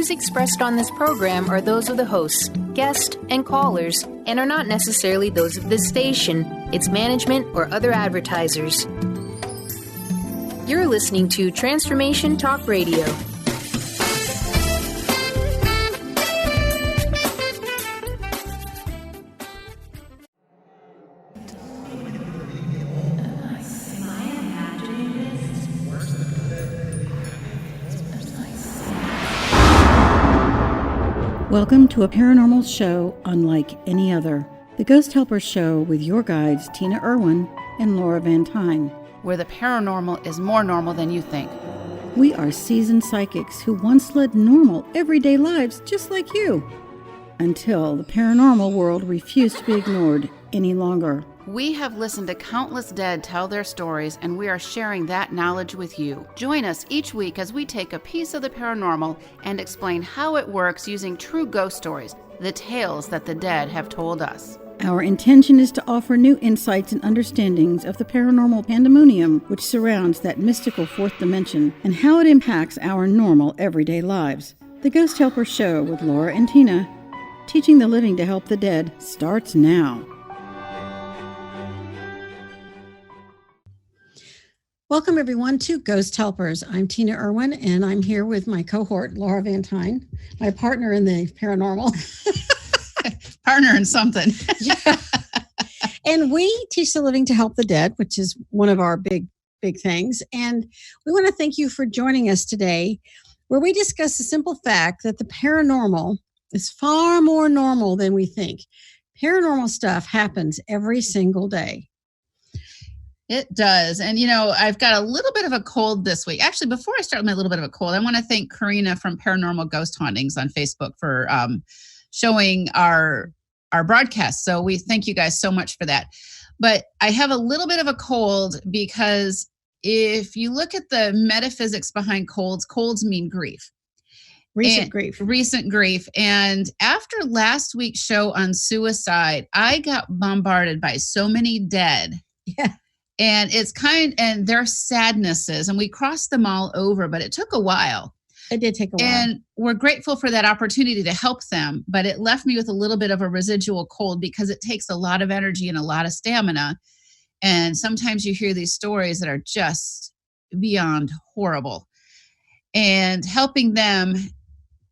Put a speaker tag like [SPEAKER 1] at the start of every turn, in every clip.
[SPEAKER 1] views expressed on this program are those of the hosts, guests, and callers, and are not necessarily those of this station, its management, or other advertisers. You're listening to Transformation Talk Radio.
[SPEAKER 2] Welcome to a paranormal show unlike any other. The Ghost Helpers Show with your guides Tina Irwin and Laura Van Tyne.
[SPEAKER 3] Where the paranormal is more normal than you think.
[SPEAKER 2] We are seasoned psychics who once led normal, everyday lives just like you. Until the paranormal world refused to be ignored any longer.
[SPEAKER 3] We have listened to countless dead tell their stories, and we are sharing that knowledge with you. Join us each week as we take a piece of the paranormal and explain how it works using true ghost stories, the tales that the dead have told us.
[SPEAKER 2] Our intention is to offer new insights and understandings of the paranormal pandemonium which surrounds that mystical fourth dimension and how it impacts our normal everyday lives. The Ghost Helpers Show with Laura and Tina, teaching the living to help the dead, starts now. Welcome, everyone, to Ghost Helpers. I'm Tina Irwin, and I'm here with my cohort, Laura Van Tyne, my partner in the paranormal.
[SPEAKER 3] Partner in something.
[SPEAKER 2] Yeah. And we teach the living to help the dead, which is one of our big things. And we want to thank you for joining us today, where we discuss the simple fact that the paranormal is far more normal than we think. Paranormal stuff happens every single day.
[SPEAKER 3] It does. And, you know, I've got a little bit of a cold this week. Actually, before I start with my little bit of a cold, I want to thank Karina from Paranormal Ghost Hauntings on Facebook for showing our broadcast. So we thank you guys so much for that. But I have a little bit of a cold because if you look at the metaphysics behind colds mean grief. Recent grief. And after last week's show on suicide, I got bombarded by so many dead.
[SPEAKER 2] Yeah.
[SPEAKER 3] And and their sadnesses, and we crossed them all over, but it took a while.
[SPEAKER 2] It did take a while.
[SPEAKER 3] And we're grateful for that opportunity to help them, but it left me with a little bit of a residual cold because it takes a lot of energy and a lot of stamina. And sometimes you hear these stories that are just beyond horrible. And helping them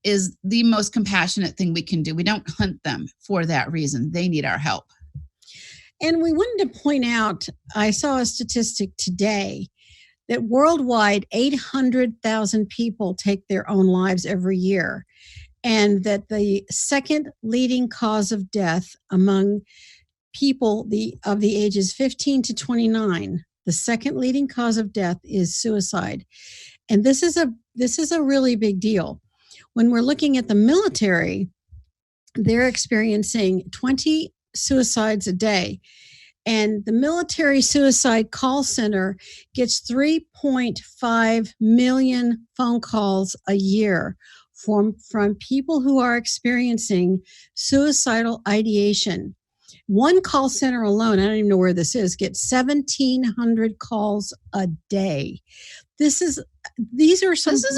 [SPEAKER 3] is the most compassionate thing we can do. We don't hunt them for that reason. They need our help.
[SPEAKER 2] And we wanted to point out, I saw a statistic today that worldwide 800,000 people take their own lives every year, and that the second leading cause of death among people of the ages 15 to 29, the second leading cause of death is suicide. And this is a really big deal. When we're looking at the military, they're experiencing 20 suicides a day. And the military suicide call center gets 3.5 million phone calls a year from people who are experiencing suicidal ideation. One call center alone, I don't even know where this is, gets 1,700 calls a day. This is a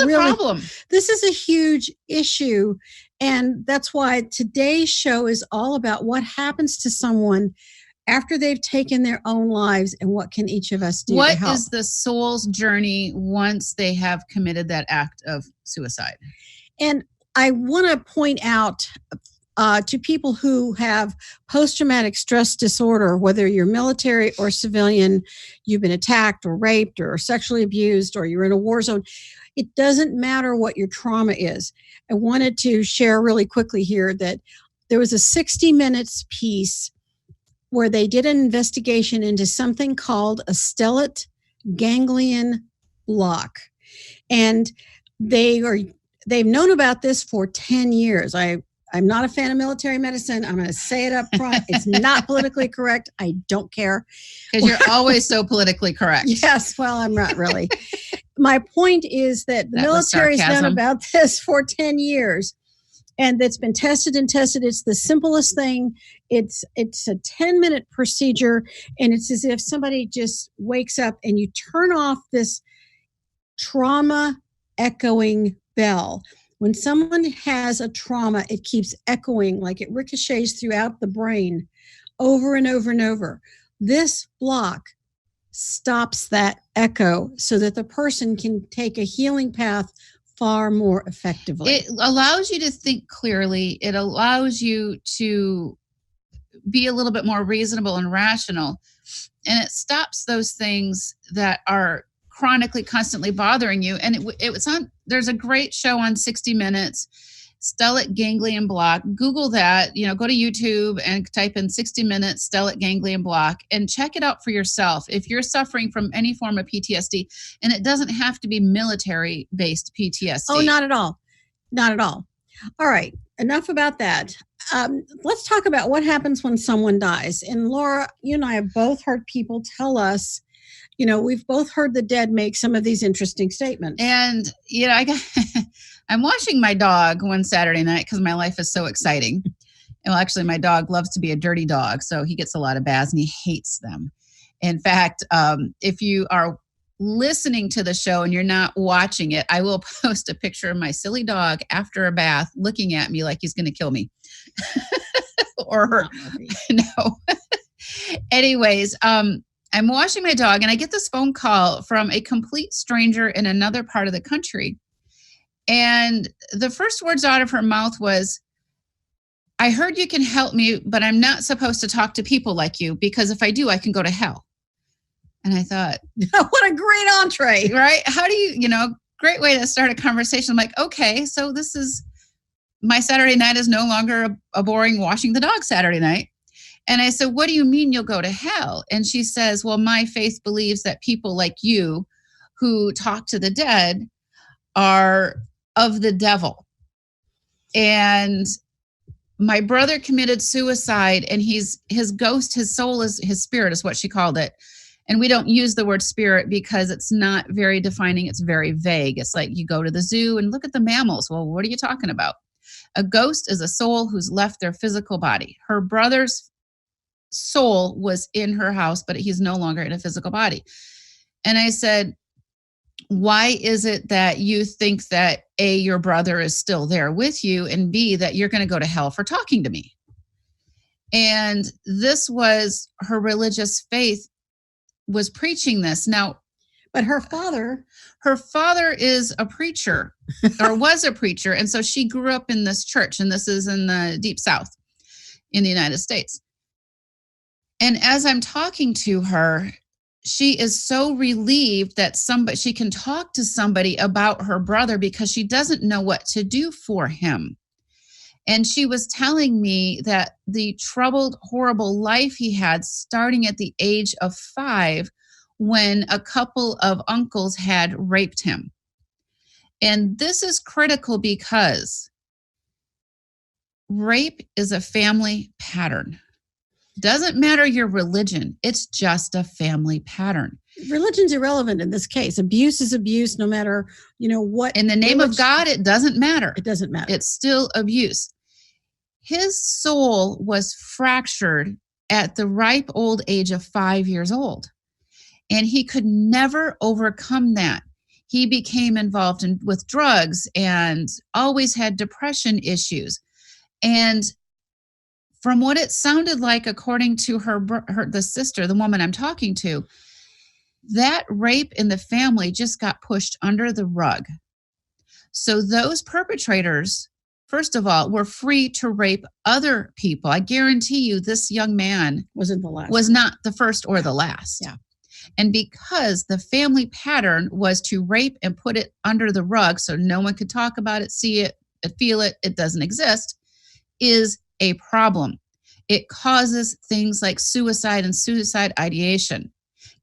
[SPEAKER 2] problem. This is a huge issue. And that's why today's show is all about what happens to someone after they've taken their own lives and what can each of us do to help.
[SPEAKER 3] What is the soul's journey once they have committed that act of suicide?
[SPEAKER 2] And I want to point out to people who have post-traumatic stress disorder, whether you're military or civilian, you've been attacked or raped or sexually abused, or you're in a war zone. It doesn't matter what your trauma is. I wanted to share really quickly here that there was a 60 Minutes piece where they did an investigation into something called a stellate ganglion block. And they've known about this for 10 years. I'm not a fan of military medicine. I'm going to say it up front. It's not politically correct. I don't care.
[SPEAKER 3] Because you're always so politically correct.
[SPEAKER 2] Yes, well, I'm not really. My point is that the military's known about this for 10 years. And it's been tested and tested. It's the simplest thing. It's a 10-minute procedure. And it's as if somebody just wakes up and you turn off this trauma echoing bell. When someone has a trauma, it keeps echoing, like it ricochets throughout the brain over and over and over. This block stops that echo so that the person can take a healing path far more effectively.
[SPEAKER 3] It allows you to think clearly. It allows you to be a little bit more reasonable and rational. And it stops those things that are chronically, constantly bothering you. And it was on, there's a great show on 60 Minutes, stellate ganglion block. Google that, go to YouTube and type in 60 Minutes stellate ganglion block and check it out for yourself. If you're suffering from any form of PTSD, and it doesn't have to be military-based PTSD.
[SPEAKER 2] Oh, not at all. Not at all. All right. Enough about that. Let's talk about what happens when someone dies. And Laura, you and I have both heard people tell us, we've both heard the dead make some of these interesting statements.
[SPEAKER 3] And, I'm watching my dog one Saturday night because my life is so exciting. Well, actually, my dog loves to be a dirty dog, so he gets a lot of baths and he hates them. In fact, if you are listening to the show and you're not watching it, I will post a picture of my silly dog after a bath looking at me like he's going to kill me. Or no. Anyways, I'm washing my dog and I get this phone call from a complete stranger in another part of the country. And the first words out of her mouth was, "I heard you can help me, but I'm not supposed to talk to people like you because if I do, I can go to hell." And I thought,
[SPEAKER 2] what a great entree,
[SPEAKER 3] right? How do you, great way to start a conversation. I'm like, okay, so this is, my Saturday night is no longer a boring washing the dog Saturday night. And I said, "What do you mean you'll go to hell?" And she says, "Well, my faith believes that people like you who talk to the dead are of the devil. And my brother committed suicide and his ghost, his soul is his spirit is what she called it. And we don't use the word spirit because it's not very defining. It's very vague. It's like you go to the zoo and look at the mammals. Well, what are you talking about? A ghost is a soul who's left their physical body. Her brother's soul was in her house, but he's no longer in a physical body." And I said, "Why is it that you think that A, your brother is still there with you, and B, that you're going to go to hell for talking to me?" And this was her religious faith was preaching this. Now,
[SPEAKER 2] but her father
[SPEAKER 3] is a preacher or was a preacher. And so she grew up in this church, and this is in the deep South in the United States. And as I'm talking to her, she is so relieved that she can talk to somebody about her brother because she doesn't know what to do for him. And she was telling me that the troubled, horrible life he had starting at the age of 5 when a couple of uncles had raped him. And this is critical because rape is a family pattern. Doesn't matter your religion. It's just a family pattern.
[SPEAKER 2] Religion's irrelevant in this case. Abuse is abuse, no matter, what.
[SPEAKER 3] In the name of God, it doesn't matter.
[SPEAKER 2] It doesn't matter.
[SPEAKER 3] It's still abuse. His soul was fractured at the ripe old age of 5 years old. And he could never overcome that. He became involved with drugs and always had depression issues. And from what it sounded like, according to the sister, the woman I'm talking to, that rape in the family just got pushed under the rug. So those perpetrators, first of all, were free to rape other people. I guarantee you this young man
[SPEAKER 2] was
[SPEAKER 3] not the first or the last.
[SPEAKER 2] Yeah.
[SPEAKER 3] And because the family pattern was to rape and put it under the rug so no one could talk about it, see it, feel it, it doesn't exist, is a problem. It causes things like suicide and suicide ideation.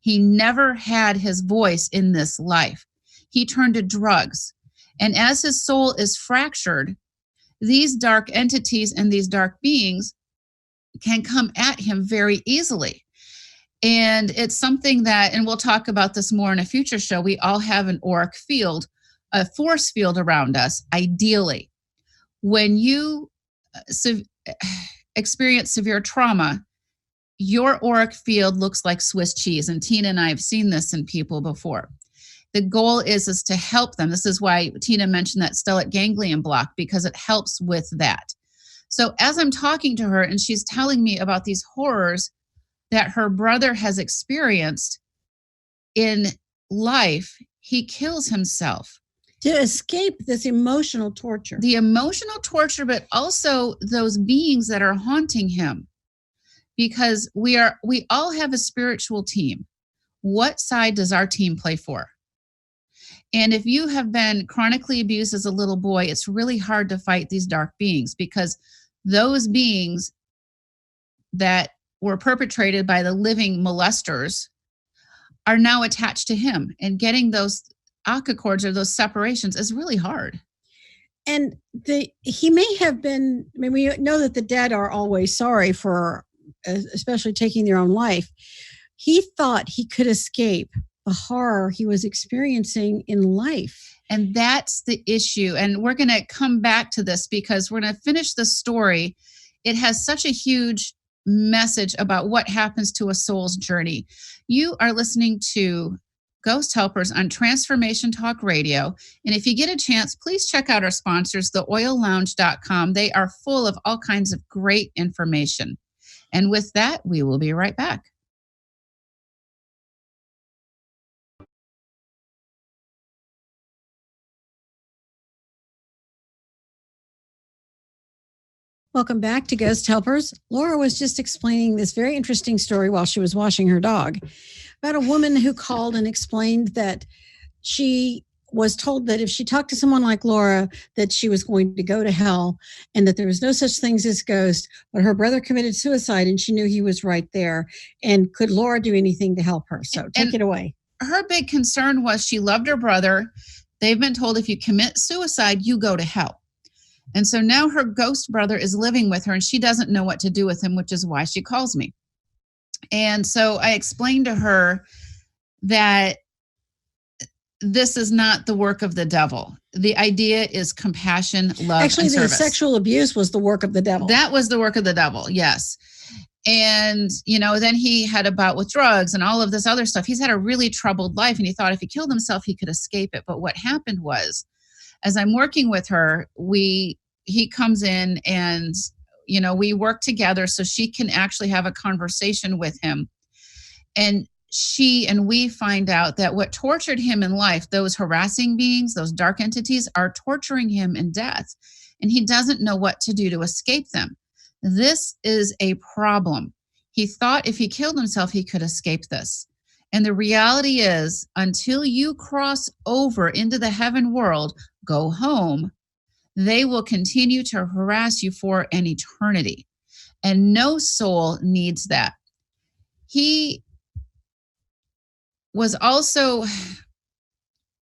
[SPEAKER 3] He never had his voice in this life. He turned to drugs. And as his soul is fractured, these dark entities and these dark beings can come at him very easily. And it's something that, and we'll talk about this more in a future show, we all have an auric field, a force field around us, ideally. When you experience severe trauma, your auric field looks like Swiss cheese. And Tina and I have seen this in people before. The goal is to help them. This is why Tina mentioned that stellate ganglion block, because it helps with that. So as I'm talking to her and she's telling me about these horrors that her brother has experienced in life, he kills himself.
[SPEAKER 2] To escape this emotional torture.
[SPEAKER 3] The emotional torture, but also those beings that are haunting him. Because we all have a spiritual team. What side does our team play for? And if you have been chronically abused as a little boy, it's really hard to fight these dark beings, because those beings that were perpetrated by the living molesters are now attached to him, and getting those Aka cords or those separations is really hard.
[SPEAKER 2] And he may have been, I mean, we know that the dead are always sorry for especially taking their own life. He thought he could escape the horror he was experiencing in life.
[SPEAKER 3] And that's the issue. And we're going to come back to this, because we're going to finish the story. It has such a huge message about what happens to a soul's journey. You are listening to Ghost Helpers on Transformation Talk Radio. And if you get a chance, please check out our sponsors, theoillounge.com. They are full of all kinds of great information. And with that, we will be right back.
[SPEAKER 2] Welcome back to Ghost Helpers. Laura was just explaining this very interesting story while she was washing her dog about a woman who called and explained that she was told that if she talked to someone like Laura, that she was going to go to hell, and that there was no such things as ghosts, but her brother committed suicide and she knew he was right there. And could Laura do anything to help her? So take it away.
[SPEAKER 3] Her big concern was she loved her brother. They've been told if you commit suicide, you go to hell. And so now her ghost brother is living with her and she doesn't know what to do with him, which is why she calls me. And so I explained to her that this is not the work of the devil. The idea is compassion, love,
[SPEAKER 2] Actually,
[SPEAKER 3] and service.
[SPEAKER 2] The sexual abuse was the work of the devil.
[SPEAKER 3] That was the work of the devil, yes. And, then he had a bout with drugs and all of this other stuff. He's had a really troubled life, and he thought if he killed himself, he could escape it. But what happened was, as I'm working with her, he comes in and, we work together so she can actually have a conversation with him. And she and we find out that what tortured him in life, those harassing beings, those dark entities, are torturing him in death. And he doesn't know what to do to escape them. This is a problem. He thought if he killed himself, he could escape this. And the reality is, until you cross over into the heaven world, go home, they will continue to harass you for an eternity. And no soul needs that. He was also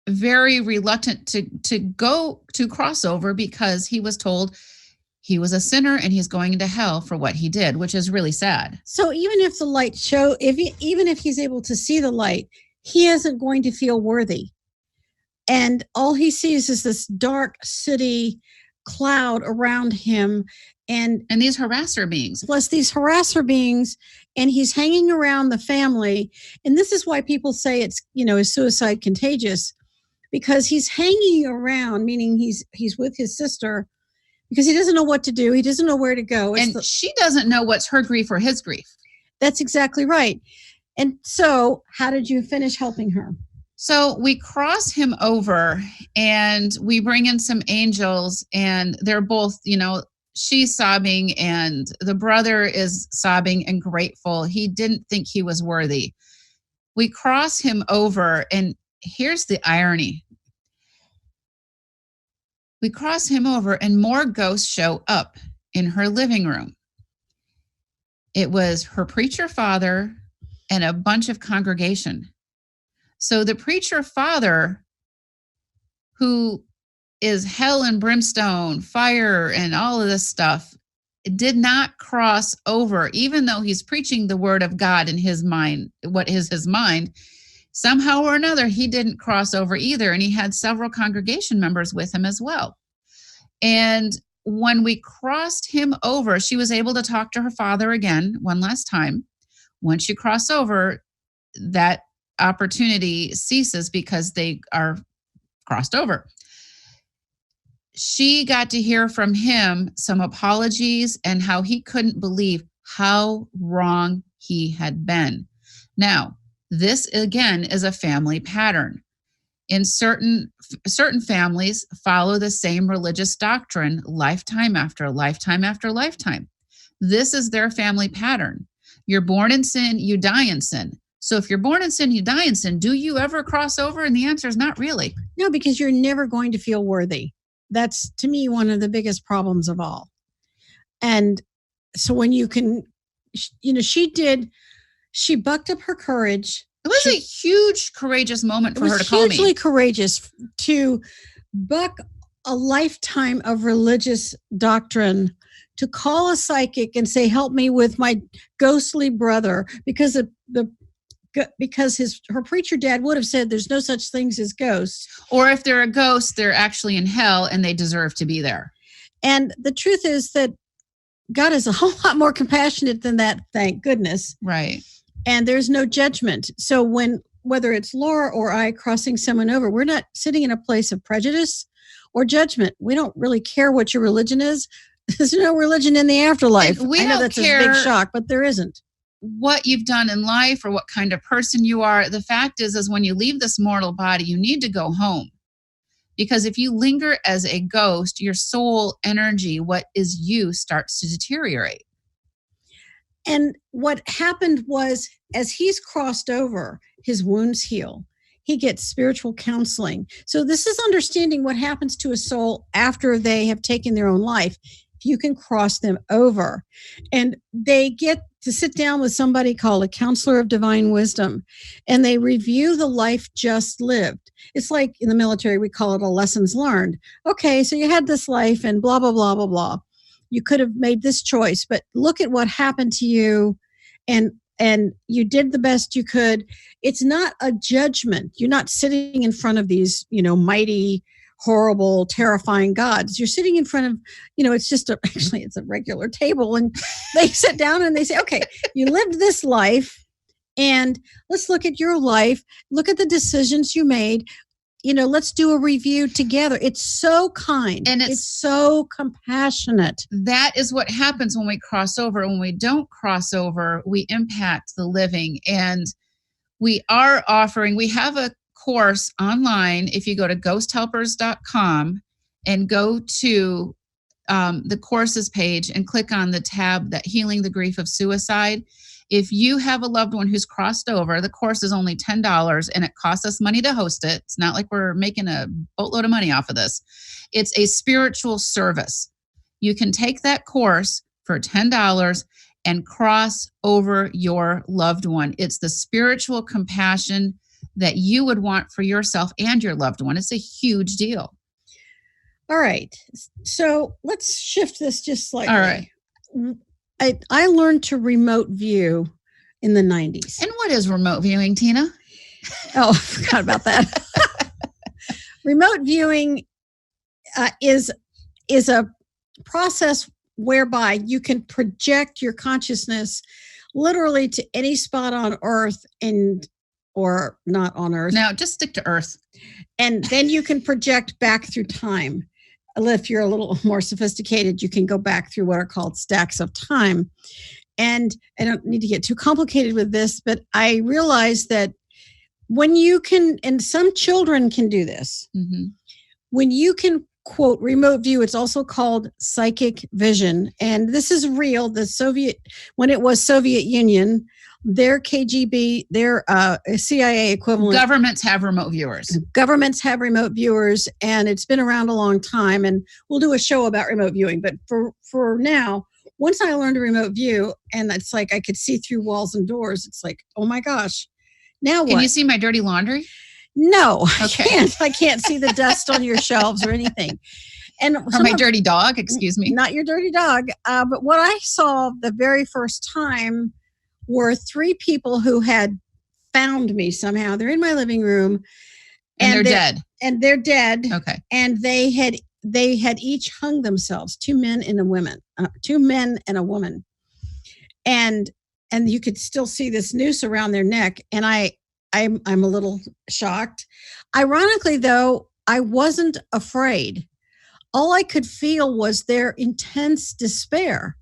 [SPEAKER 3] very reluctant to go to crossover, because he was told he was a sinner and he's going into hell for what he did, which is really sad.
[SPEAKER 2] So even if the light even if he's able to see the light, he isn't going to feel worthy. And all he sees is this dark, sooty cloud around him. And
[SPEAKER 3] these harasser beings.
[SPEAKER 2] Plus these harasser beings, and he's hanging around the family. And this is why people say it's, is suicide contagious, because he's hanging around, meaning he's with his sister, because he doesn't know what to do. He doesn't know where to go.
[SPEAKER 3] She doesn't know what's her grief or his grief.
[SPEAKER 2] That's exactly right. And so how did you finish helping her?
[SPEAKER 3] So we cross him over and we bring in some angels, and they're both, she's sobbing and the brother is sobbing and grateful. He didn't think he was worthy. We cross him over, and here's the irony. We cross him over and more ghosts show up in her living room. It was her preacher father and a bunch of congregation. So the preacher father, who is hell and brimstone, fire, and all of this stuff, did not cross over, even though he's preaching the word of God in his mind, what is his mind. Somehow or another, he didn't cross over either. And he had several congregation members with him as well. And when we crossed him over, she was able to talk to her father again one last time. Once you cross over, that opportunity ceases because they are crossed over. She got to hear from him some apologies and how he couldn't believe how wrong he had been. Now, this again is a family pattern. In certain families follow the same religious doctrine lifetime after lifetime after lifetime. This is their family pattern. You're born in sin, you die in sin. So if you're born in sin, you die in sin. Do you ever cross over? And the answer is not really.
[SPEAKER 2] No, because you're never going to feel worthy. That's, to me, one of the biggest problems of all. And so when you can, she bucked up her courage.
[SPEAKER 3] It was a huge, courageous moment for her to call me.
[SPEAKER 2] It was hugely courageous to buck a lifetime of religious doctrine, to call a psychic and say, help me with my ghostly brother, because her preacher dad would have said there's no such things as ghosts.
[SPEAKER 3] Or if they're a ghost, they're actually in hell and they deserve to be there.
[SPEAKER 2] And the truth is that God is a whole lot more compassionate than that, thank goodness.
[SPEAKER 3] Right.
[SPEAKER 2] And there's no judgment. So whether it's Laura or I crossing someone over, we're not sitting in a place of prejudice or judgment. We don't really care what your religion is. There's no religion in the afterlife.
[SPEAKER 3] I
[SPEAKER 2] know that's a big shock, but there isn't.
[SPEAKER 3] What you've done in life or what kind of person you are. The fact is when you leave this mortal body, you need to go home. Because if you linger as a ghost, your soul energy, what is you, starts to deteriorate.
[SPEAKER 2] And what happened was, as he's crossed over, his wounds heal. He gets spiritual counseling. So this is understanding what happens to a soul after they have taken their own life. You can cross them over. And they get to sit down with somebody called a counselor of divine wisdom, and they review the life just lived. It's like in the military, we call it a lessons learned. Okay, so you had this life and blah, blah, blah, blah, blah. You could have made this choice, but look at what happened to you, and you did the best you could. It's not a judgment. You're not sitting in front of these, mighty, horrible, terrifying gods. You're sitting in front of, it's just it's a regular table, and they sit down and they say, okay, you lived this life, and let's look at your life, look at the decisions you made. Let's do a review together. It's so kind. And it's so compassionate.
[SPEAKER 3] That is what happens when we cross over. When we don't cross over, we impact the living. And we have a course online. If you go to ghosthelpers.com and go to the courses page and click on the tab that Healing the Grief of Suicide. If you have a loved one who's crossed over, the course is only $10 and it costs us money to host it. It's not like we're making a boatload of money off of this. It's a spiritual service. You can take that course for $10 and cross over your loved one. It's the spiritual compassion that you would want for yourself and your loved one. It's a huge deal.
[SPEAKER 2] All right. So let's shift this just slightly.
[SPEAKER 3] All right.
[SPEAKER 2] I learned to remote view in the 90s.
[SPEAKER 3] And what is remote viewing, Tina?
[SPEAKER 2] Oh, I forgot about that. Remote viewing is a process whereby you can project your consciousness literally to any spot on Earth or not on Earth.
[SPEAKER 3] Now, just stick to Earth.
[SPEAKER 2] And then you can project back through time. If you're a little more sophisticated, you can go back through what are called stacks of time. And I don't need to get too complicated with this, but I realized that when you can, and some children can do this, when you can, quote, remote view, it's also called psychic vision. And this is real. When it was Soviet Union, their KGB, their CIA equivalent.
[SPEAKER 3] Governments have remote viewers.
[SPEAKER 2] Governments have remote viewers, and it's been around a long time. And we'll do a show about remote viewing. But for now, once I learned to remote view, and it's like I could see through walls and doors, it's like, oh my gosh. Now what?
[SPEAKER 3] Can you see my dirty laundry?
[SPEAKER 2] No,
[SPEAKER 3] okay.
[SPEAKER 2] I can't. I can't see the dust on your shelves or anything.
[SPEAKER 3] Or my dirty dog, excuse me.
[SPEAKER 2] Not your dirty dog. But what I saw the very first time were 3 people who had found me somehow. They're in my living room.
[SPEAKER 3] And they're dead.
[SPEAKER 2] And they're dead.
[SPEAKER 3] Okay.
[SPEAKER 2] And they had each hung themselves, 2 men and a woman. And you could still see this noose around their neck. And I I'm a little shocked. Ironically, though, I wasn't afraid. All I could feel was their intense despair.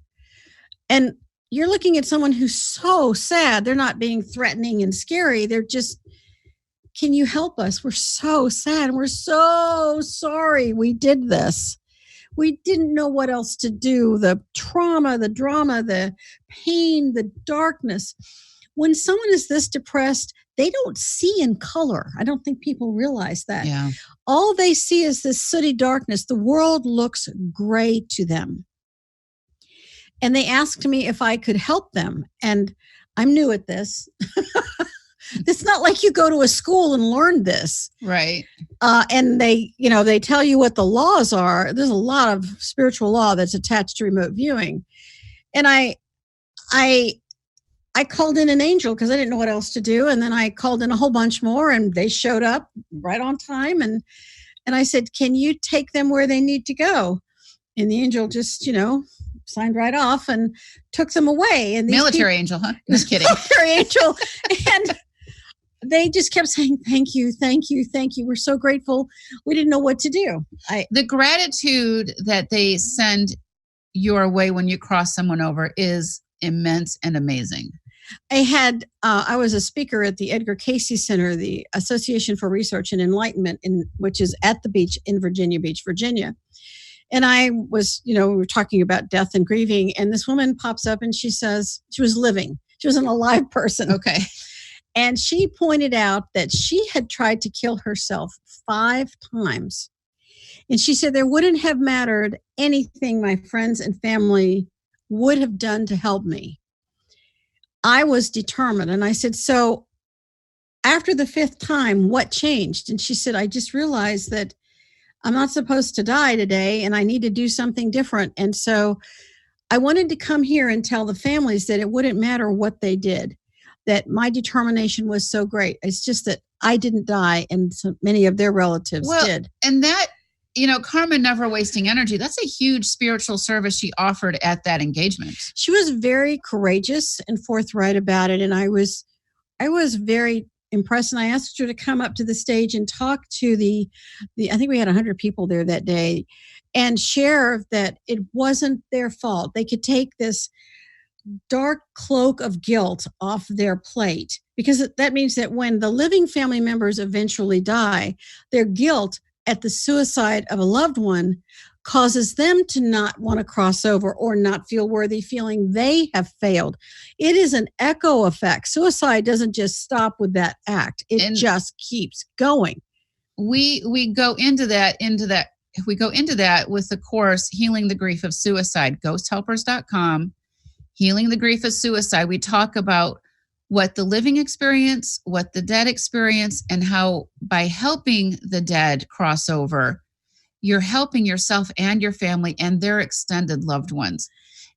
[SPEAKER 2] And you're looking at someone who's so sad. They're not being threatening and scary. They're just, can you help us? We're so sad. We're so sorry we did this. We didn't know what else to do. The trauma, the drama, the pain, the darkness. When someone is this depressed, they don't see in color. I don't think people realize that.
[SPEAKER 3] Yeah.
[SPEAKER 2] All they see is this sooty darkness. The world looks gray to them. And they asked me if I could help them. And I'm new at this. It's not like you go to a school and learn this.
[SPEAKER 3] Right.
[SPEAKER 2] And they tell you what the laws are. There's a lot of spiritual law that's attached to remote viewing. And I called in an angel because I didn't know what else to do. And then I called in a whole bunch more and they showed up right on time. And I said, can you take them where they need to go? And the angel just, signed right off and took them away. And
[SPEAKER 3] military angel, huh? Just kidding.
[SPEAKER 2] Military angel. And they just kept saying, thank you, thank you, thank you. We're so grateful. We didn't know what to do.
[SPEAKER 3] The gratitude that they send your way when you cross someone over is immense and amazing.
[SPEAKER 2] I was a speaker at the Edgar Cayce Center, the Association for Research and Enlightenment, which is at the beach in Virginia Beach, Virginia. And I was, we were talking about death and grieving. And this woman pops up and she says, she was living. She was an alive person.
[SPEAKER 3] Okay.
[SPEAKER 2] And she pointed out that she had tried to kill herself 5 times. And she said there wouldn't have mattered anything my friends and family would have done to help me. I was determined. And I said, so after the 5th time, what changed? And she said, I just realized that I'm not supposed to die today and I need to do something different. And so I wanted to come here and tell the families that it wouldn't matter what they did, that my determination was so great. It's just that I didn't die and so many of their relatives did.
[SPEAKER 3] And that, karma never wasting energy. That's a huge spiritual service she offered at that engagement.
[SPEAKER 2] She was very courageous and forthright about it. And I was very impressed. And I asked her to come up to the stage and talk to I think we had 100 people there that day, and share that it wasn't their fault. They could take this dark cloak of guilt off their plate, because that means that when the living family members eventually die, their guilt at the suicide of a loved one causes them to not want to cross over or not feel worthy, feeling they have failed. It is an echo effect. Suicide doesn't just stop with that act. It just keeps going.
[SPEAKER 3] We go into that with the course, Healing the Grief of Suicide, ghosthelpers.com, Healing the Grief of Suicide. We talk about what the living experience, what the dead experience, and how by helping the dead cross over, you're helping yourself and your family and their extended loved ones.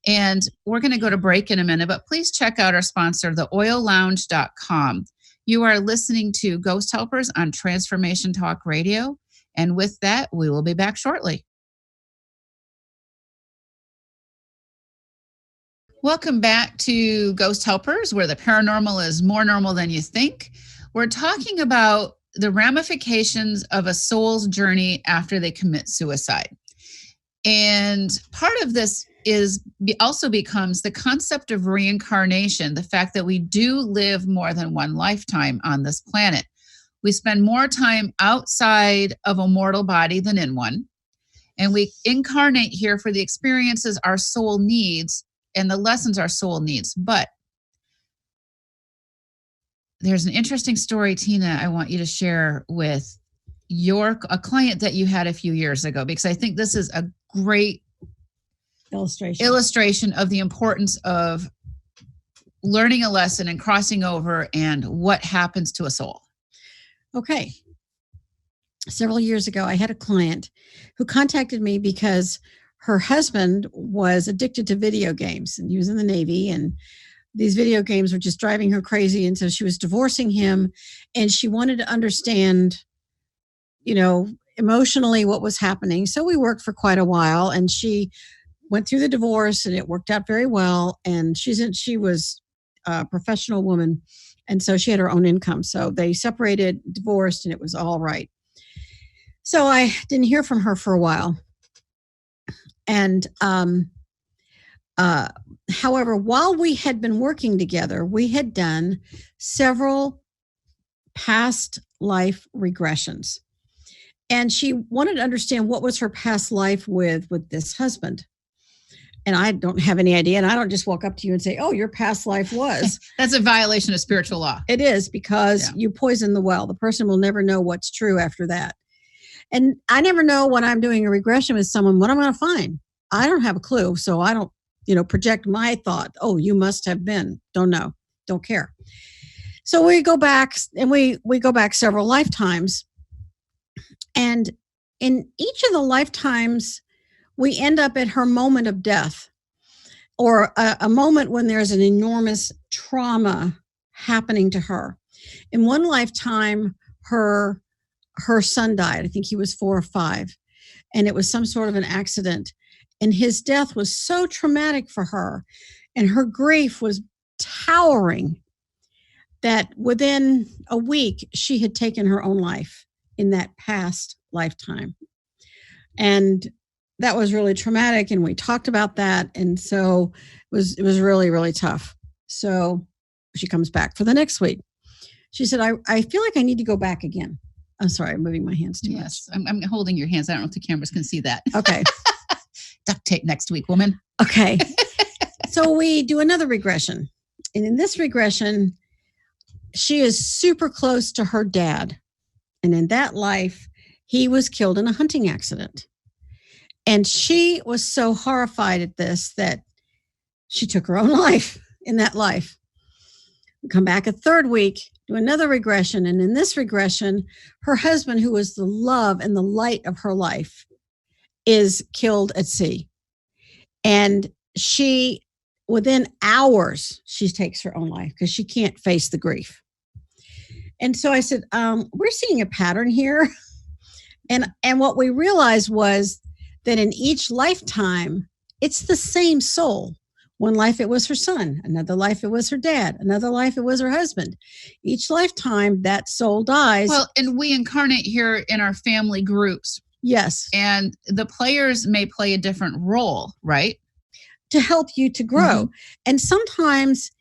[SPEAKER 3] And we're going to go to break in a minute, but please check out our sponsor, theoillounge.com. You are listening to Ghost Helpers on Transformation Talk Radio. And with that, we will be back shortly. Welcome back to Ghost Helpers, where the paranormal is more normal than you think. We're talking about the ramifications of a soul's journey after they commit suicide. And part of this also becomes the concept of reincarnation, the fact that we do live more than one lifetime on this planet. We spend more time outside of a mortal body than in one. And we incarnate here for the experiences our soul needs and the lessons our soul needs. But there's an interesting story, Tina, I want you to share with a client that you had a few years ago, because I think this is a great illustration of the importance of learning a lesson and crossing over and what happens to a soul.
[SPEAKER 2] Okay. Several years ago, I had a client who contacted me because her husband was addicted to video games, and he was in the Navy, and these video games were just driving her crazy. And so she was divorcing him, and she wanted to understand, emotionally what was happening. So we worked for quite a while, and she went through the divorce, and it worked out very well. And she was a professional woman. And so she had her own income. So they separated, divorced, and it was all right. So I didn't hear from her for a while. And however, while we had been working together, we had done several past life regressions. And she wanted to understand what was her past life with this husband. And I don't have any idea. And I don't just walk up to you and say, oh, your past life was.
[SPEAKER 3] That's a violation of spiritual law.
[SPEAKER 2] It is, because you poison the well. The person will never know what's true after that. And I never know when I'm doing a regression with someone, what I'm going to find. I don't have a clue. So I don't, project my thought. Oh, you must have been. Don't know. Don't care. So we go back, and we go back several lifetimes. And in each of the lifetimes, we end up at her moment of death, or a moment when there's an enormous trauma happening to her. In one lifetime, her son died. I think he was 4 or 5, and it was some sort of an accident. And his death was so traumatic for her, and her grief was towering, that within a week, she had taken her own life in that past lifetime. And that was really traumatic. And we talked about that. And so it was really, really tough. So she comes back for the next week. She said, I feel like I need to go back again. I'm sorry, I'm moving my hands too much.
[SPEAKER 3] Yes, I'm holding your hands. I don't know if the cameras can see that.
[SPEAKER 2] Okay.
[SPEAKER 3] Duct tape next week, woman.
[SPEAKER 2] Okay. So we do another regression. And in this regression, she is super close to her dad. And in that life, he was killed in a hunting accident. And she was so horrified at this that she took her own life in that life. We come back a third week, do another regression. And in this regression, her husband, who was the love and the light of her life, is killed at sea. And she, within hours, she takes her own life because she can't face the grief. And so I said, we're seeing a pattern here. And what we realized was that in each lifetime, it's the same soul. One life, it was her son. Another life, it was her dad. Another life, it was her husband. Each lifetime, that soul dies.
[SPEAKER 3] Well, and we incarnate here in our family groups.
[SPEAKER 2] Yes.
[SPEAKER 3] And the players may play a different role, right?
[SPEAKER 2] To help you to grow. Mm-hmm. And sometimes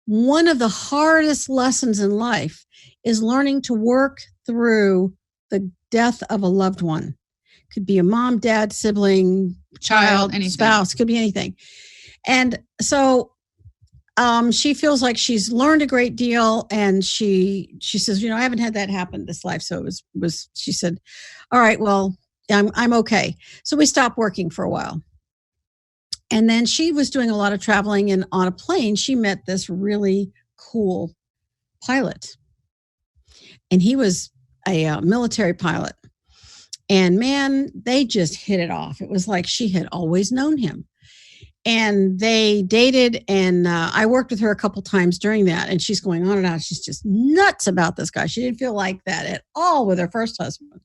[SPEAKER 2] one of the hardest lessons in life is learning to work through the death of a loved one. Could be a mom, dad, sibling, child, anything. Spouse, could be anything. And so she feels like she's learned a great deal, and she says, I haven't had that happen this life. So it was she said, all right, well, I'm okay. So we stopped working for a while. And then she was doing a lot of traveling, and on a plane, she met this really cool pilot. And he was a military pilot. And man, they just hit it off. It was like she had always known him. And they dated, and I worked with her a couple times during that. And she's going on and on. She's just nuts about this guy. She didn't feel like that at all with her first husband.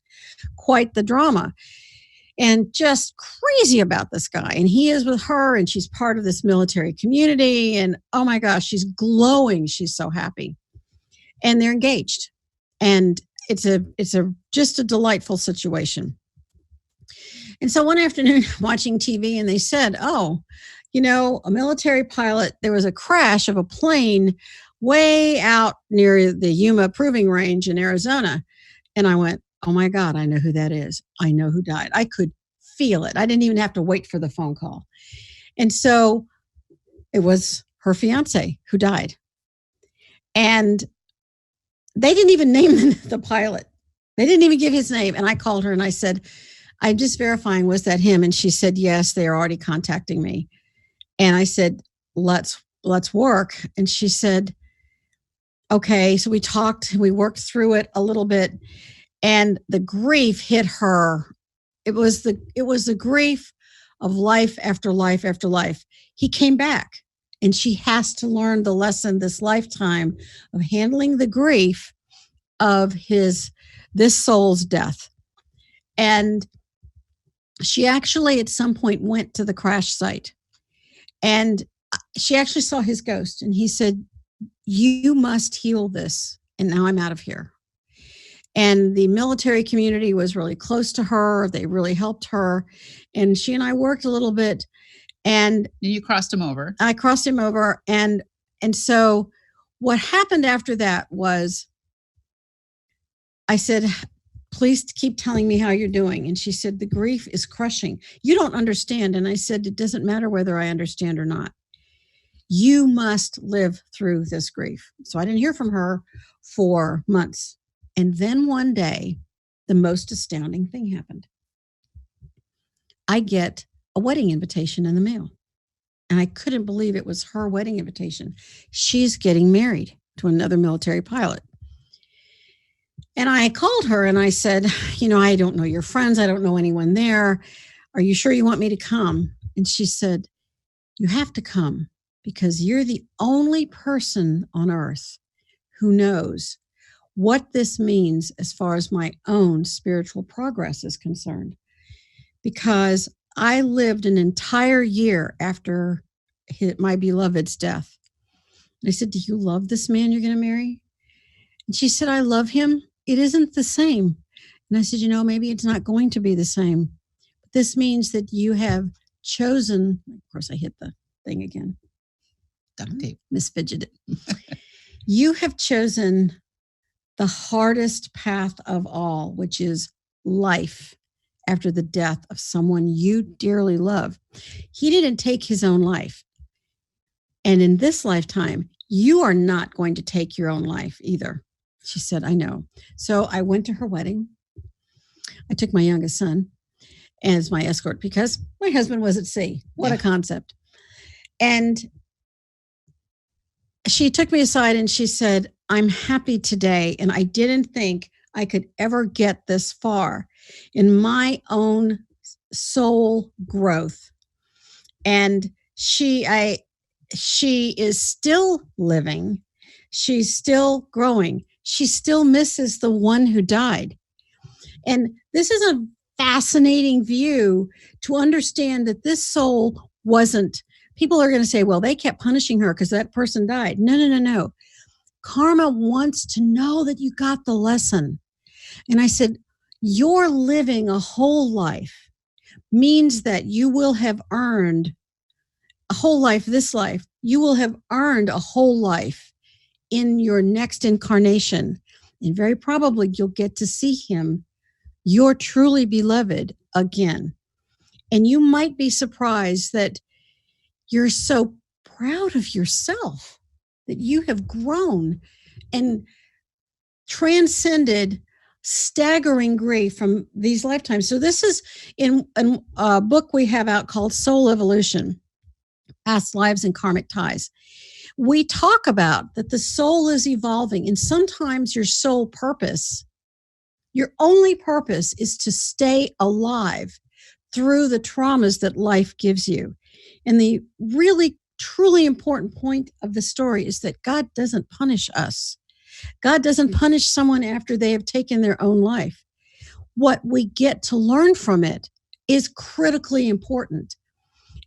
[SPEAKER 2] Quite the drama. And just crazy about this guy. And he is with her, and she's part of this military community. And oh my gosh, she's glowing. She's so happy. And they're engaged. And it's just a delightful situation. And so one afternoon, watching TV, and they said, a military pilot, there was a crash of a plane way out near the Yuma Proving Range in Arizona. And I went, oh my God, I know who that is. I know who died. I could feel it. I didn't even have to wait for the phone call. And so it was her fiance who died. And they didn't even name the pilot. They didn't even give his name. And I called her and I said, I'm just verifying, was that him? And she said, yes, they are already contacting me. And I said, let's work. And she said, okay. So we talked, we worked through it a little bit, and the grief hit her. It was the grief of life after life after life. He came back, and she has to learn the lesson this lifetime of handling the grief of this soul's death. And she actually at some point went to the crash site, and she actually saw his ghost. And he said, you must heal this. And now I'm out of here. And the military community was really close to her. They really helped her. And she and I worked a little bit. And
[SPEAKER 3] you crossed him over.
[SPEAKER 2] I crossed him over. And so what happened after that was I said, please keep telling me how you're doing. And she said, the grief is crushing. You don't understand. And I said, it doesn't matter whether I understand or not. You must live through this grief. So I didn't hear from her for months. And then one day, the most astounding thing happened. I get a wedding invitation in the mail. And I couldn't believe it was her wedding invitation. She's getting married to another military pilot. And I called her and I said, I don't know your friends. I don't know anyone there. Are you sure you want me to come? And she said, you have to come because you're the only person on earth who knows what this means as far as my own spiritual progress is concerned. Because I lived an entire year after my beloved's death. And I said, do you love this man you're going to marry? And she said, I love him. It isn't the same. And I said, maybe it's not going to be the same. But this means that you have chosen, of course, I hit the thing again.
[SPEAKER 3] Duct tape.
[SPEAKER 2] Misfidgeted. You have chosen the hardest path of all, which is life after the death of someone you dearly love. He didn't take his own life. And in this lifetime, you are not going to take your own life either. She said, I know. So I went to her wedding. I took my youngest son as my escort because my husband was at sea. What a concept. And she took me aside and she said, I'm happy today. And I didn't think I could ever get this far in my own soul growth. And she is still living. She's still growing. She still misses the one who died. And this is a fascinating view to understand that this soul wasn't, people are going to say, well, they kept punishing her because that person died. No. Karma wants to know that you got the lesson. And I said, you're living a whole life means that you will have earned a whole life, this life. You will have earned a whole life in your next incarnation. And very probably you'll get to see him, your truly beloved, again. And you might be surprised that you're so proud of yourself that you have grown and transcended staggering grief from these lifetimes. So this is in a book we have out called Soul Evolution, Past Lives and Karmic Ties. We talk about that the soul is evolving, and sometimes your soul purpose, your only purpose is to stay alive through the traumas that life gives you. And the really, truly important point of the story is that God doesn't punish us. God doesn't punish someone after they have taken their own life. What we get to learn from it is critically important.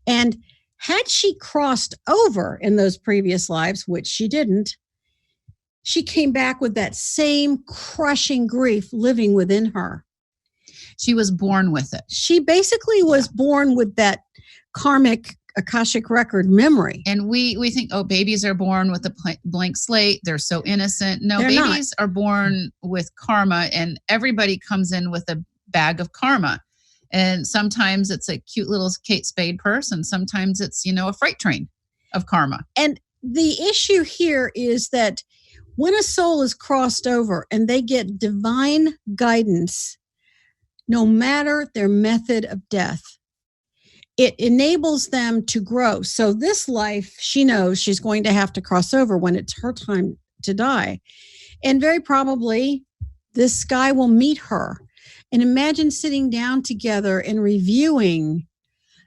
[SPEAKER 2] And had she crossed over in those previous lives, which she didn't, she came back with that same crushing grief living within her.
[SPEAKER 3] She was born with it.
[SPEAKER 2] She basically was born with that karmic Akashic record memory.
[SPEAKER 3] And we think, oh, babies are born with a blank slate. They're so innocent. No,
[SPEAKER 2] They're
[SPEAKER 3] babies are born with karma, and everybody comes in with a bag of karma. And sometimes it's a cute little Kate Spade purse, and sometimes it's, a freight train of karma.
[SPEAKER 2] And the issue here is that when a soul is crossed over and they get divine guidance, no matter their method of death, it enables them to grow. So this life, she knows she's going to have to cross over when it's her time to die. And very probably this guy will meet her. And imagine sitting down together and reviewing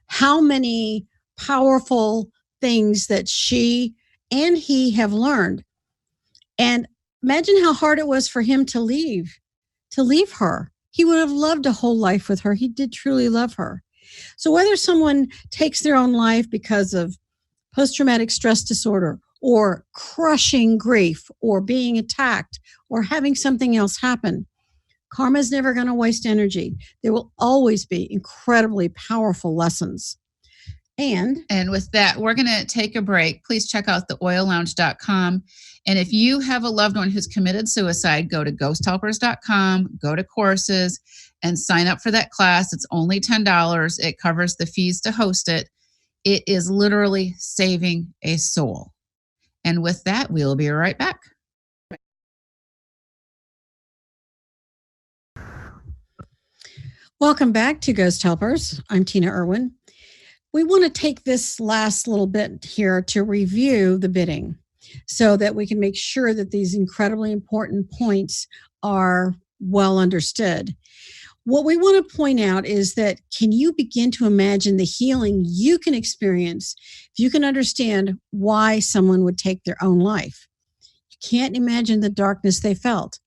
[SPEAKER 2] how many powerful things that she and he have learned. And imagine how hard it was for him to leave her. He would have loved a whole life with her. He did truly love her. So whether someone takes their own life because of post-traumatic stress disorder or crushing grief or being attacked or having something else happen. Karma is never going to waste energy. There will always be incredibly powerful lessons.
[SPEAKER 3] And with that, we're going to take a break. Please check out theoillounge.com. And if you have a loved one who's committed suicide, go to ghosthelpers.com, go to courses, and sign up for that class. It's only $10. It covers the fees to host it. It is literally saving a soul. And with that, we'll be right back.
[SPEAKER 2] Welcome back to Ghost Helpers. I'm Tina Irwin. We want to take this last little bit here to review the bidding so that we can make sure that these incredibly important points are well understood. What we want to point out is that can you begin to imagine the healing you can experience if you can understand why someone would take their own life? You can't imagine the darkness they felt.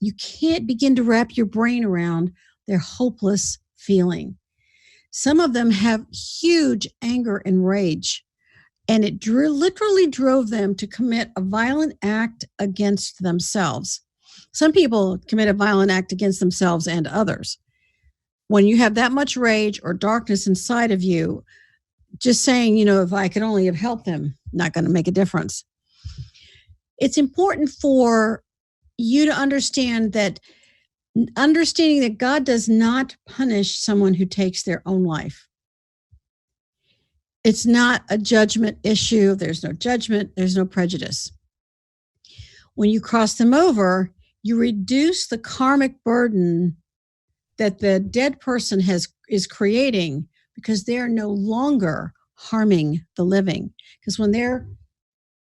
[SPEAKER 2] You can't begin to wrap your brain around their hopeless feeling. Some of them have huge anger and rage, and it literally drove them to commit a violent act against themselves. Some people commit a violent act against themselves and others. When you have that much rage or darkness inside of you, just saying, if I could only have helped them, not going to make a difference. It's important for you to understanding that God does not punish someone who takes their own life. It's not a judgment issue. There's no judgment. There's no prejudice. When you cross them over, you reduce the karmic burden that the dead person is creating because they're no longer harming the living. Because when they're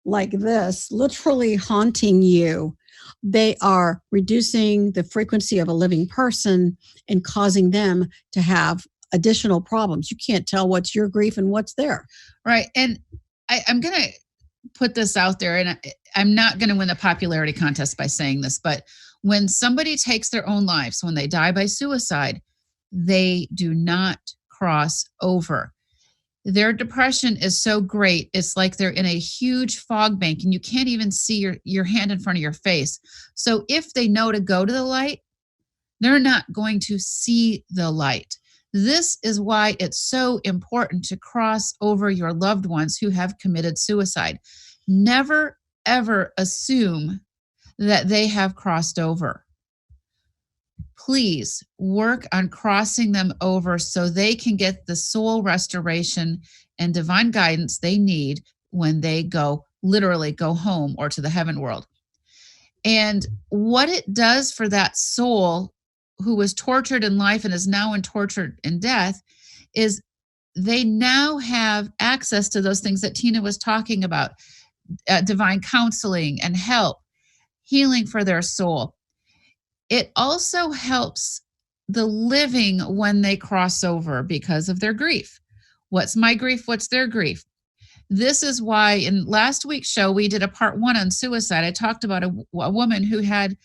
[SPEAKER 2] like this, literally haunting you, they are reducing the frequency of a living person and causing them to have additional problems. You can't tell what's your grief and what's there.
[SPEAKER 3] Right. And I'm going to put this out there, and I'm not going to win the popularity contest by saying this, but when somebody takes their own lives, when they die by suicide, they do not cross over. Their depression is so great. It's like they're in a huge fog bank and you can't even see your hand in front of your face. So if they know to go to the light, they're not going to see the light. This is why it's so important to cross over your loved ones who have committed suicide. Never, ever assume that they have crossed over. Please work on crossing them over so they can get the soul restoration and divine guidance they need when they literally go home or to the heaven world. And what it does for that soul who was tortured in life and is now tortured in death is they now have access to those things that Tina was talking about, divine counseling and help, healing for their soul. It also helps the living when they cross over because of their grief. What's my grief? What's their grief? This is why in last week's show, we did a part 1 on suicide. I talked about a woman who had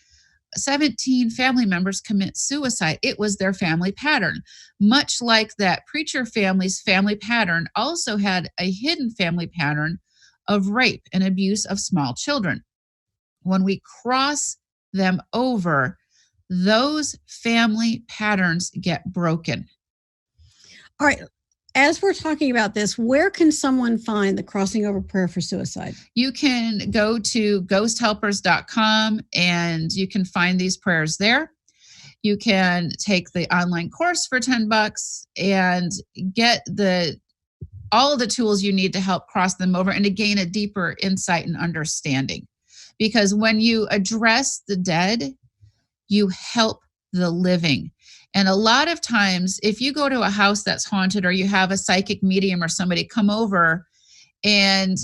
[SPEAKER 3] 17 family members commit suicide. It was their family pattern. Much like that preacher family's family pattern also had a hidden family pattern of rape and abuse of small children. When we cross them over, those family patterns get broken.
[SPEAKER 2] All right. As we're talking about this, where can someone find the crossing over prayer for suicide?
[SPEAKER 3] You can go to ghosthelpers.com and you can find these prayers there. You can take the online course for $10 and get all of the tools you need to help cross them over and to gain a deeper insight and understanding. Because when you address the dead, you help the living. And a lot of times, if you go to a house that's haunted or you have a psychic medium or somebody come over and,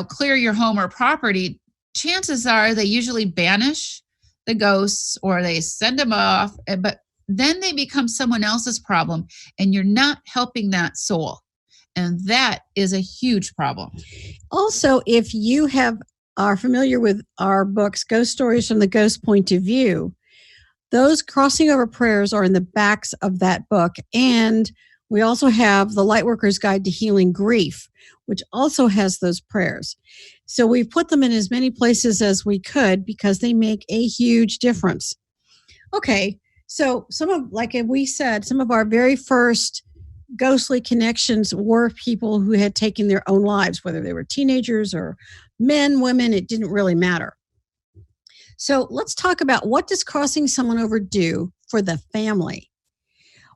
[SPEAKER 3] clear your home or property, chances are they usually banish the ghosts or they send them off, but then they become someone else's problem and you're not helping that soul. And that is a huge problem.
[SPEAKER 2] Also, if you are familiar with our books, Ghost Stories from the Ghost Point of View, those crossing over prayers are in the backs of that book. And We also have the Lightworker's Guide to Healing Grief, which also has those prayers. So we've put them in as many places as we could because they make a huge difference. Okay, so like we said, some of our very first ghostly connections were people who had taken their own lives, whether they were teenagers or men, women, it didn't really matter. So let's talk about, what does crossing someone over do for the family?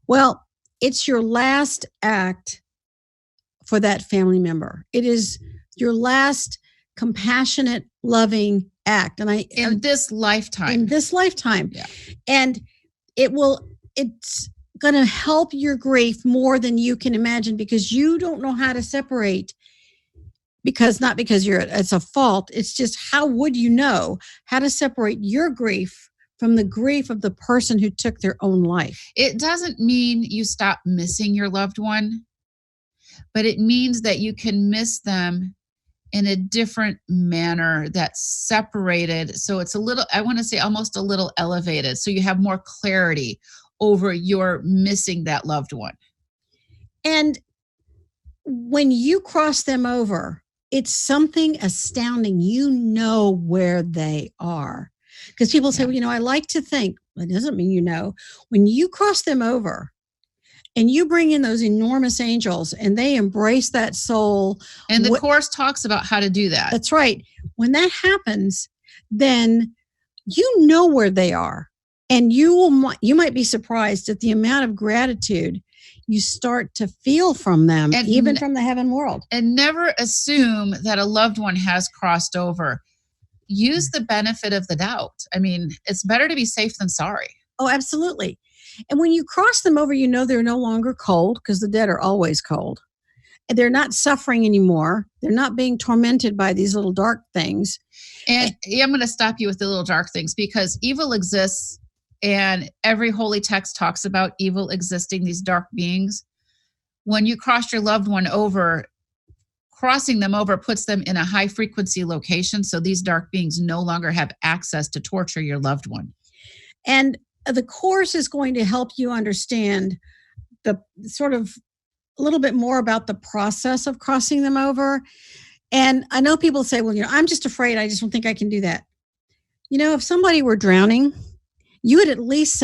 [SPEAKER 2] Well, it's your last act for that family member. It is your last compassionate, loving act. And
[SPEAKER 3] in this lifetime.
[SPEAKER 2] In this lifetime.
[SPEAKER 3] Yeah.
[SPEAKER 2] And it's going to help your grief more than you can imagine, because you don't know how to separate, not because it's a fault. It's just, how would you know how to separate your grief from the grief of the person who took their own life?
[SPEAKER 3] It doesn't mean you stop missing your loved one, but it means that you can miss them in a different manner that's separated. So it's a little, I want to say almost a little elevated. So you have more clarity over your missing that loved one.
[SPEAKER 2] And when you cross them over, it's something astounding. You know where they are. Because people say, well, I like to think. It doesn't mean you know. When you cross them over and you bring in those enormous angels and they embrace that soul.
[SPEAKER 3] And the Course talks about how to do that.
[SPEAKER 2] That's right. When that happens, then you know where they are. And you might be surprised at the amount of gratitude you start to feel from them, and even from the heaven world.
[SPEAKER 3] And never assume that a loved one has crossed over. Use the benefit of the doubt. I mean, it's better to be safe than sorry.
[SPEAKER 2] Oh, absolutely. And when you cross them over, they're no longer cold, because the dead are always cold. And they're not suffering anymore. They're not being tormented by these little dark things.
[SPEAKER 3] And I'm going to stop you with the little dark things, because evil exists. And every holy text talks about evil existing, these dark beings. When you cross your loved one over, crossing them over puts them in a high frequency location. So these dark beings no longer have access to torture your loved one.
[SPEAKER 2] And the Course is going to help you understand the sort of a little bit more about the process of crossing them over. And I know people say, well, I'm just afraid. I just don't think I can do that. If somebody were drowning, you would at least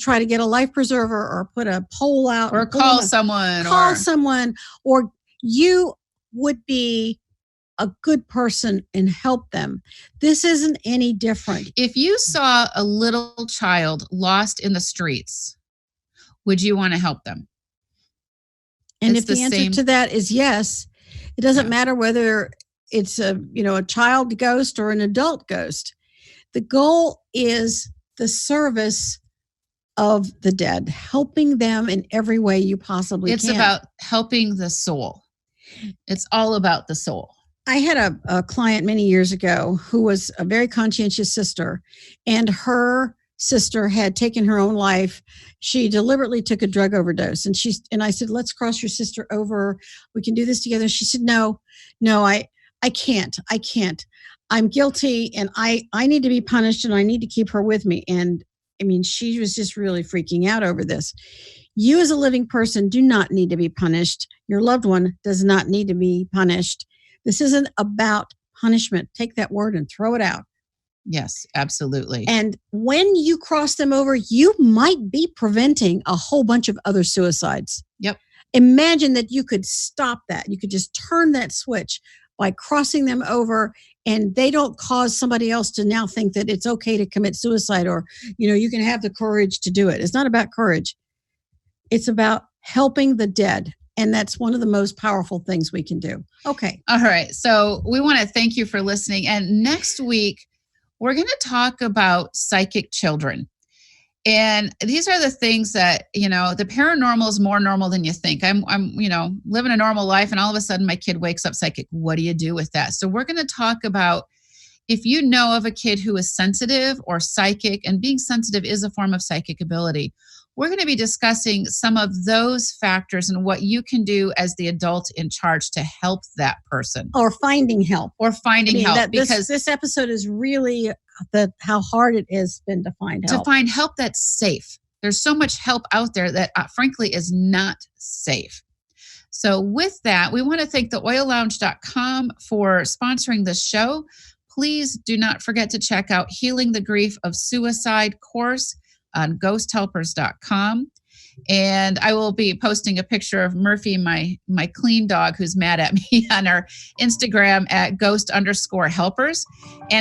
[SPEAKER 2] try to get a life preserver, or put a pole out,
[SPEAKER 3] or call someone,
[SPEAKER 2] or you would be a good person and help them. This isn't any different.
[SPEAKER 3] If you saw a little child lost in the streets, would you want to help them?
[SPEAKER 2] And if the answer to that is yes, it doesn't matter whether it's a child ghost or an adult ghost. The goal is the service of the dead, helping them in every way you possibly can.
[SPEAKER 3] It's about helping the soul. It's all about the soul.
[SPEAKER 2] I had a client many years ago who was a very conscientious sister, and her sister had taken her own life. She deliberately took a drug overdose, and I said, let's cross your sister over. We can do this together. She said, no, I can't. I'm guilty, and I need to be punished, and I need to keep her with me. And I mean, she was just really freaking out over this. You as a living person do not need to be punished. Your loved one does not need to be punished. This isn't about punishment. Take that word and throw it out.
[SPEAKER 3] Yes, absolutely.
[SPEAKER 2] And when you cross them over, you might be preventing a whole bunch of other suicides.
[SPEAKER 3] Yep.
[SPEAKER 2] Imagine that you could stop that. You could just turn that switch by crossing them over, and they don't cause somebody else to now think that it's okay to commit suicide, or, you can have the courage to do it. It's not about courage. It's about helping the dead. And that's one of the most powerful things we can do. Okay.
[SPEAKER 3] All right. So we want to thank you for listening. And next week, we're going to talk about psychic children. And these are the things that, the paranormal is more normal than you think. I'm living a normal life, and all of a sudden my kid wakes up psychic. What do you do with that? So we're going to talk about, if you know of a kid who is sensitive or psychic, and being sensitive is a form of psychic ability, we're going to be discussing some of those factors and what you can do as the adult in charge to help that person.
[SPEAKER 2] Or finding help.
[SPEAKER 3] Help.
[SPEAKER 2] Because this episode is really how hard it has been to find help.
[SPEAKER 3] To find help that's safe. There's so much help out there that frankly is not safe. So with that, we want to thank theoillounge.com for sponsoring this show. Please do not forget to check out Healing the Grief of Suicide course on ghosthelpers.com. And I will be posting a picture of Murphy, my clean dog who's mad at me, on our Instagram at ghost_helpers. And